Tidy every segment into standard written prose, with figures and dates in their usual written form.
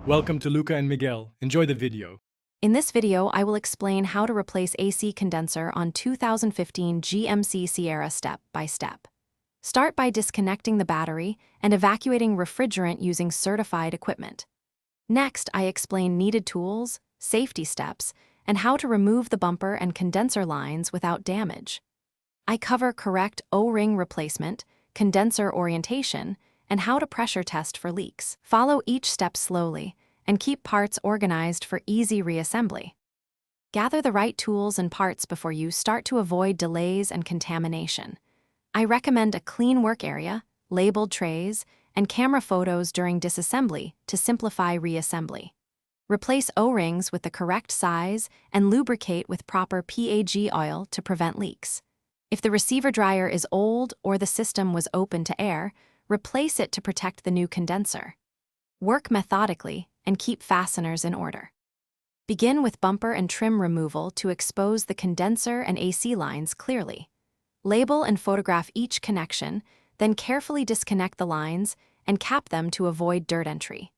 Welcome to Luca and Miguel. Enjoy the video. In this video, I will explain how to replace AC condenser on 2015 GMC Sierra step by step. Start by disconnecting the battery and evacuating refrigerant using certified equipment. Next, I explain needed tools, safety steps, and how to remove the bumper and condenser lines without damage. I cover correct O-ring replacement, condenser orientation, and how to pressure test for leaks. Follow each step slowly and keep parts organized for easy reassembly. Gather the right tools and parts before you start to avoid delays and contamination. I recommend a clean work area, labeled trays, and camera photos during disassembly to simplify reassembly. Replace O-rings with the correct size and lubricate with proper PAG oil to prevent leaks. If the receiver dryer is old or the system was open to air, replace it to protect the new condenser. Work methodically and keep fasteners in order. Begin with bumper and trim removal to expose the condenser and AC lines clearly. Label and photograph each connection, then carefully disconnect the lines and cap them to avoid dirt entry.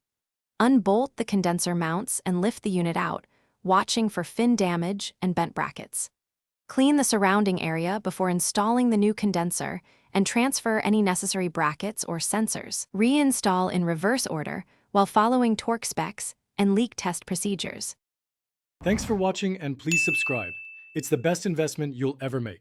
Unbolt the condenser mounts and lift the unit out, watching for fin damage and bent brackets. Clean the surrounding area before installing the new condenser and transfer any necessary brackets or sensors. Reinstall in reverse order while following torque specs and leak test procedures. Thanks for watching and please subscribe. It's the best investment you'll ever make.